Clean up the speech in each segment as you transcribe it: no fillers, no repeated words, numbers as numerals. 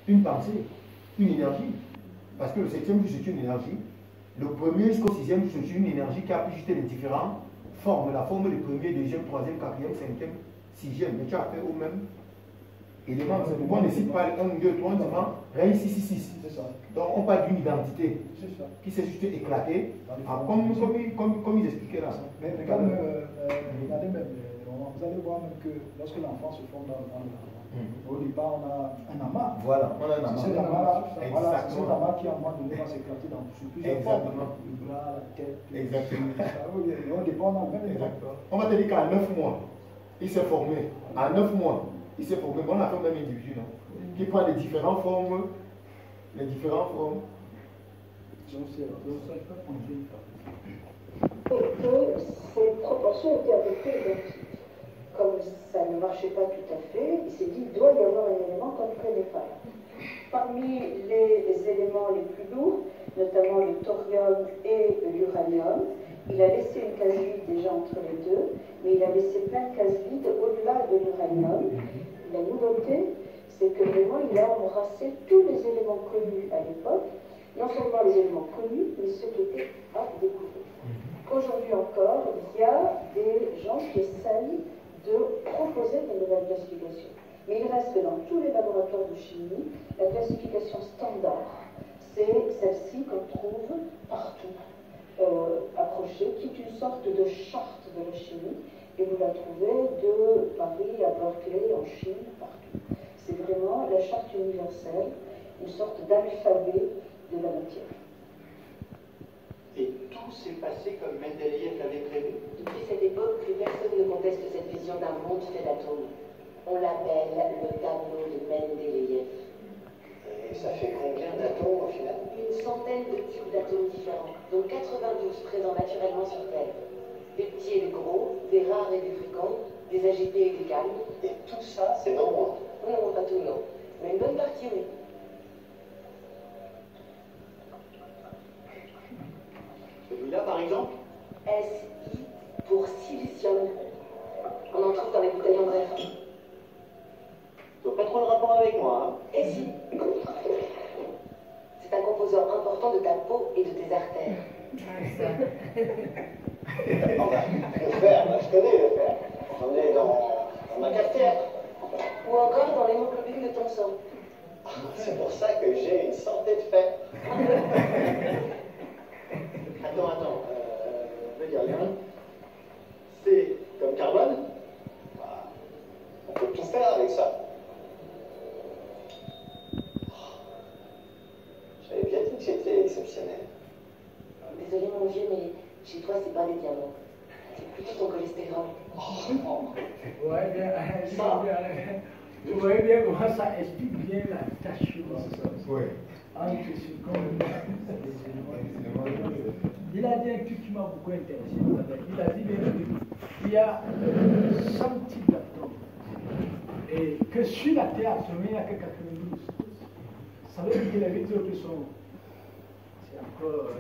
une pensée, une énergie. Parce que le septième jour, c'est une énergie. Le premier jusqu'au sixième jour, c'est une énergie qui a pu jeter les différentes formes. La forme du premier, deuxième, troisième, quatrième, cinquième, sixième. Mais tu as fait au même élément. C'est pourquoi on ne cite pas 1, 2, 3, on dit Règne 6, 6, 6. Donc on parle d'une identité qui s'est juste éclatée, comme ils expliquaient là. Mais comme, regardez même les moments, vous allez voir même que lorsque l'enfant se forme dans le ventre de la maman, au départ on a un amas. Voilà, on a un amas. C'est cet amas qui à un moment donné va s'éclater sur plusieurs formes. Le bras, la tête. Exactement. Et au départ on a le même exactement. On va te dire qu'à 9 mois, il s'est formé. À 9 mois, il s'est formé. On a fait le même individu, non? Qui prend les différentes formes. Les différentes formes. Et que ces proportions étaient à peu près identiques. Comme ça ne marchait pas tout à fait, il s'est dit qu'il doit y avoir un élément qu'on ne connaît pas. Parmi les éléments les plus lourds, notamment le thorium et l'uranium, il a laissé une case vide déjà entre les deux, mais il a laissé plein de cases vides au-delà de l'uranium. La nouveauté, c'est que vraiment il a embrassé tous les éléments connus à l'époque, non seulement les éléments connus, mais ceux qui étaient à découvrir. Aujourd'hui encore, il y a des gens qui essayent de proposer de nouvelles classifications. Mais il reste que dans tous les laboratoires de chimie, la classification standard, c'est celle-ci qu'on trouve partout, accrochée, qui est une sorte de charte de la chimie, et vous la trouvez de Paris à Berkeley, en Chine, partout. C'est vraiment la charte universelle, une sorte d'alphabet de la matière. Et tout s'est passé comme Mendeleïev l'avait prévu. Depuis cette époque, plus personne ne conteste cette vision d'un monde fait d'atomes. On l'appelle le tableau de Mendeleïev. Et ça fait combien d'atomes au final? Une centaine de types d'atomes différents, dont 92 présents naturellement sur Terre. Des petits et des gros, des rares et des fréquents, des agités et des calmes. Et tout ça, c'est dans moi. Non, pas tout, non. Mais une bonne partie, oui. Celui-là, par exemple? SI pour silicium. On en trouve dans les bouteilles en verre. Ça n'a pas trop le rapport avec moi, hein? Et si? C'est un composant important de ta peau et de tes artères. Le fer, là, je connais le fer. J'en ai dans ma cafetière. Ou encore dans l'hémoglobine de ton sang. C'est pour ça que j'ai une santé de fer. Attends, je vais dire rien. C'est comme carbone. Bah, on peut tout faire avec ça. J'avais bien dit que j'étais exceptionnel. Désolé mon vieux, mais chez toi c'est pas des diamants. C'est plutôt ton cholestérol. Ouais, bien, vous voyez bien comment ça explique bien la tâche entre ce qu'on il a dit un truc qui m'a beaucoup intéressé. Il a dit qu'il y a 100 types d'atomes. Et que sur la Terre, il n'y a que 92. Ça veut dire que les 8 autres sont. C'est encore.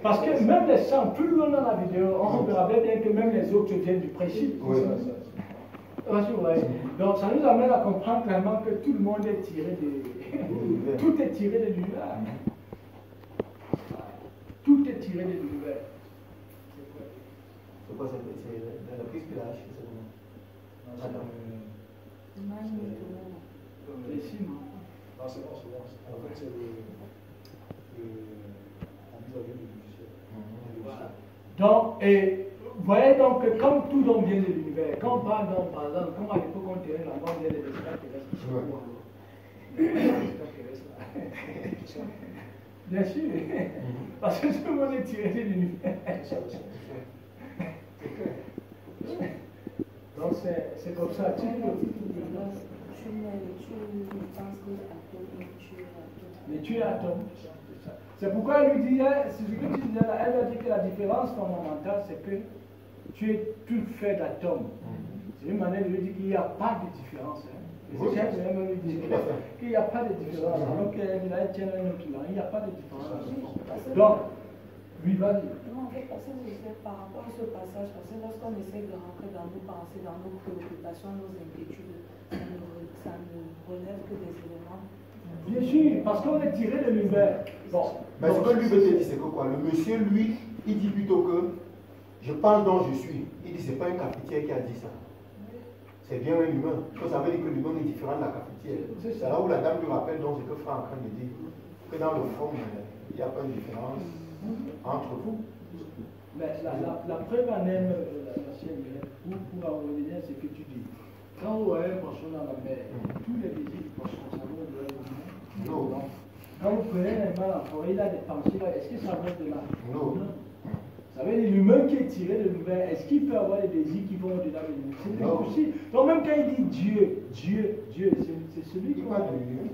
Parce que même les 100, plus loin dans la vidéo, on verra bien que même les autres viennent du principe. Oui. Donc ça nous amène à comprendre clairement que tout le monde est tiré de. Tout est tiré de l'univers. Tout est tiré de l'univers. C'est quoi? C'est la prise pH? Les signes. Non, c'est bon. En fait, c'est Donc, et vous voyez donc que comme tout donc vient de l'univers, quand on parle donc, par exemple, comme à l'époque on dirait la mort vient des extraterrestres qui sont où alors? Les extraterrestres là. Bien sûr, parce que tout le monde est tiré de l'univers. Donc c'est comme ça. Mais tu es atome. C'est pourquoi elle lui disait, c'est ce que tu disais là, elle a dit que la différence fondamentale, c'est que tu es tout fait d'atomes. C'est une manière de lui dire qu'il n'y a pas de différence. C'est ça que elle lui dit qu'il n'y a pas de différence. Alors qu'elle tient un autre là, il n'y a pas de différence. Donc, oui, vas-y. Non, en fait, parce que je sais par rapport à ce passage, parce que lorsqu'on essaie de rentrer dans nos pensées, dans nos préoccupations, nos inquiétudes, ça ne relève que des éléments. Bien sûr, parce qu'on est tiré de l'univers. Bon. Mais ce que lui veut te dire, c'est que quoi? Le monsieur, lui, il dit plutôt que je pense dont je suis. Il dit c'est pas un cafetière qui a dit ça. C'est bien un humain. Ça veut dire que l'humain est différent de la cafetière. C'est là où la dame lui rappelle donc ce que Franck est en train de dire. Que dans le fond, il n'y a pas de différence entre vous. Mais la preuve en est, pour en revenir à ce que tu dis. Quand vous voyez un poisson dans la mer, tous les désirs du poisson, ça va de là. Non. Quand vous prenez un animal en forêt, il a des pensées là, est-ce que ça vient de là? Non. Ça veut dire l'humain qui est tiré de l'univers, est-ce qu'il peut avoir des désirs qui vont au-delà de l'univers? C'est impossible. Donc même quand il dit Dieu, c'est celui qui parle de l'univers.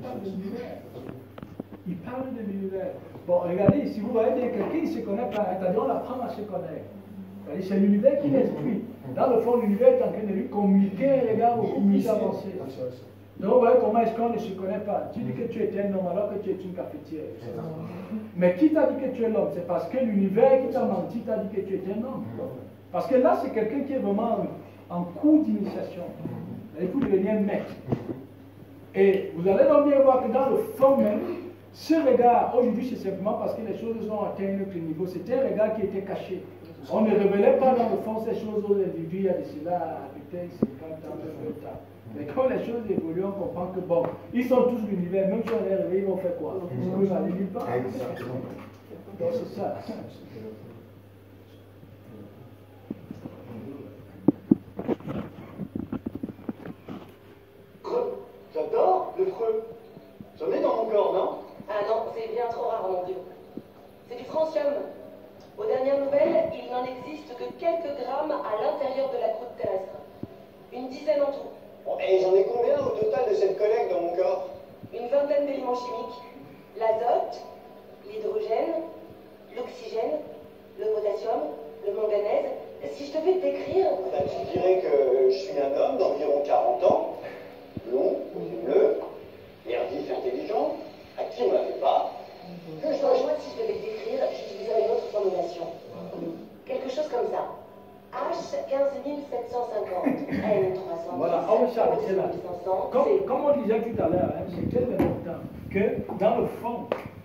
Il parle de l'univers. Bon, regardez, si vous voyez quelqu'un qui ne se connaît pas, c'est-à-dire on apprend à se connaître. C'est l'univers qui l'instruit. Dans le fond, l'univers est en train de lui communiquer un regard beaucoup plus avancé. Donc, vous voyez comment est-ce qu'on ne se connaît pas. Tu dis que tu es un homme alors que tu es une cafetière. Mais qui t'a dit que tu es l'homme? C'est parce que l'univers qui t'a menti t'a dit que tu es un homme. Parce que là, c'est quelqu'un qui est vraiment en cours d'initiation. Il faut devenir maître. Et vous allez donc bien voir que dans le fond même, ce regard, aujourd'hui, c'est simplement parce que les choses ont atteint un autre niveau. C'était un regard qui était caché. On ne révélait pas dans le fond ces choses aux individus il y a de cela peut-être 50 ans, 20 ans. Mais quand les choses évoluent, on comprend que bon, ils sont tous l'univers, même si on les réveille, ils vont faire quoi? Ils peuvent aller nulle part. Donc c'est ça. J'adore le freux. J'en ai dans mon corps, non? Ah non, c'est bien trop rare, mon Dieu. C'est du francium. Aux dernières nouvelles, il n'en existe que quelques grammes à l'intérieur de la croûte terrestre. Une dizaine en tout. Bon, et j'en ai combien au total de cette collecte dans mon corps? Une vingtaine d'éléments chimiques. L'azote, l'hydrogène, l'oxygène, le potassium, le manganèse. Si je devais te décrire... Tu dirais que je suis un homme d'environ 40 ans, blond, bleu, nervif, intelligent, à qui on ne la fait pas. Moi, si je devais te décrire, j'utiliserais une autre formulation. Quelque chose comme ça. H 15750, N 300. Voilà, on va s'arrêter là. Comme on disait tout à l'heure, hein, c'est très important que dans le fond,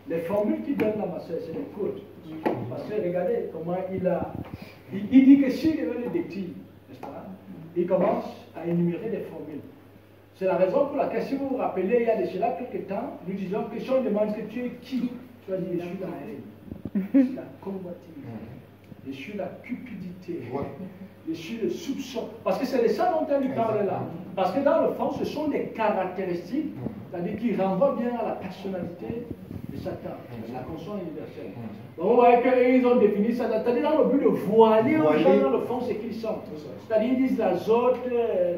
les formules qui donnent la masse, c'est les codes. Parce que regardez comment il dit que s'il veut le décliner, n'est-ce pas, il commence à énumérer des formules. C'est la raison pour laquelle, si vous vous rappelez, il y a de cela quelques temps, nous disons que si on demande que tu es qui, tu vas dire je suis la haine, je suis la convoitise, je suis la cupidité, je suis le soupçon. Parce que c'est de ça dont elle lui parle là. Parce que dans le fond, ce sont des caractéristiques, c'est-à-dire qui renvoient bien à la personnalité de Satan, la conscience universelle. Donc vous voyez qu'ils ont défini ça, c'est-à-dire dans le but de voiler aux gens dans le fond ce qu'ils sont. C'est-à-dire ils disent l'azote,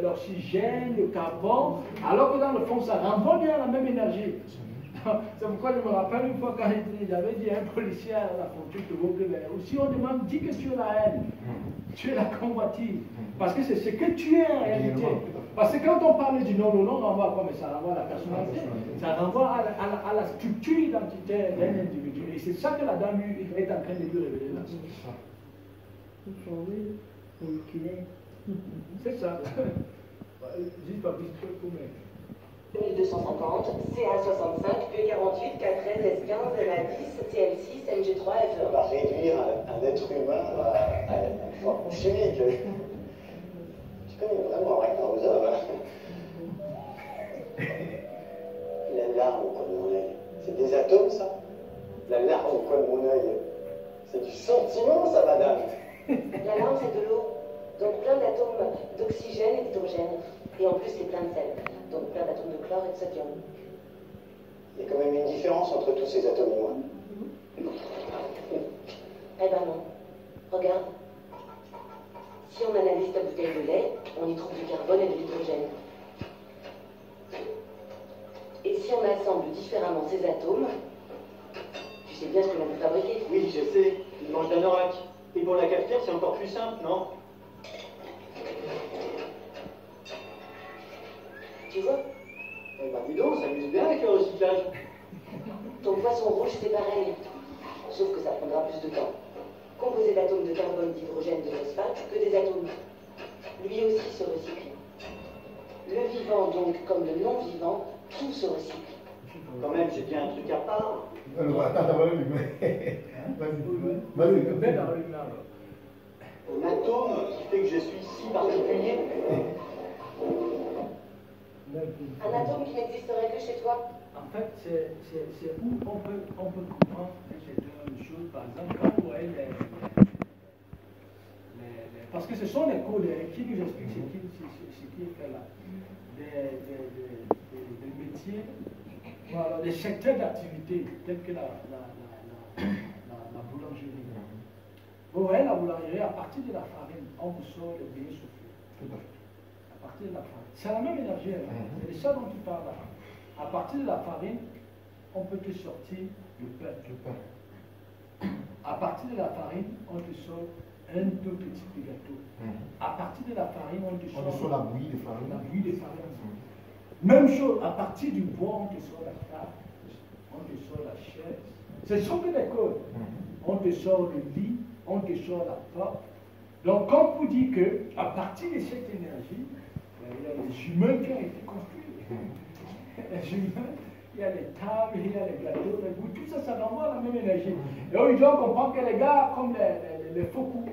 l'oxygène, le carbone, alors que dans le fond ça renvoie bien à la même énergie. C'est pourquoi je me rappelle une fois quand j'avais dit à un policier à la frontière de Vauclès, si on demande, dis que tu es la haine, tu es la convoitise, parce que c'est ce que tu es en réalité. Parce que quand on parle du nom, le nom renvoie à quoi? Mais ça renvoie à la personnalité, ça renvoie à la structure identitaire d'un individu. Et c'est ça que la dame est en train de lui révéler là. C'est ça. Juste pas plus pour moi. 1250, CA65, P48, K13, S15, MA10, TL6, MG3, FE. On va réduire un être humain à une forme chimique. Tu connais vraiment rien aux hommes. La larme au coin de mon œil, c'est des atomes, ça? La larme au coin de mon œil, c'est du sentiment, ça, madame? La larme, c'est de l'eau. Donc plein d'atomes d'oxygène et d'hydrogène. Et en plus, c'est plein de sel. Donc plein d'atomes de chlore et de sodium. Il y a quand même une différence entre tous ces atomes et moi. Eh ben non. Regarde. Si on analyse ta bouteille de lait, on y trouve du carbone et de l'hydrogène. Et si on assemble différemment ces atomes, tu sais bien ce qu'on a pu fabriquer. Oui, je sais. Ils mangent d'anorak. Et pour la cafetière, c'est encore plus simple, non? Tu vois? Eh ben dis donc, on s'amuse bien avec le recyclage. Ton poisson rouge, c'est pareil. Sauf que ça prendra plus de temps. Composé d'atomes de carbone, d'hydrogène, de phosphate, que des atomes. Lui aussi se recycle. Le vivant, donc, comme le non-vivant, tout tout se recycle. Quand même, j'ai bien un truc à part. Attends, vas-y. Un atome qui fait que je suis si particulier. Un atome qui n'existerait que chez toi. En fait, c'est où on peut comprendre que c'est une chose. Par exemple, quand vous voyez parce que ce sont les codes qui nous expliquent ce qui est fait là. Des métiers, voilà, des secteurs d'activité tels que la boulangerie. Vous voyez la boulangerie, à partir de la farine, on vous sort les billets soufflés. À partir de la farine. C'est la même énergie, c'est de ça dont tu parles là. À partir de la farine, on peut te sortir le pain. À partir de la farine, on te sort un tout petit gâteau. À partir de la farine, on te sort la bouillie de farine. La bouillie de farine. Même chose, à partir du bois, on te sort la table, on te sort la chaise. Ce sont que des codes. On te sort le lit, on te sort la porte. Donc, comme vous dites qu'à partir de cette énergie, il y a les humains qui ont été construits. Les humains, il y a les tables, il y a les gâteaux, les goûts, tout ça, ça renvoie la même énergie. Et aujourd'hui, on comprend que les gars, comme les faux coups,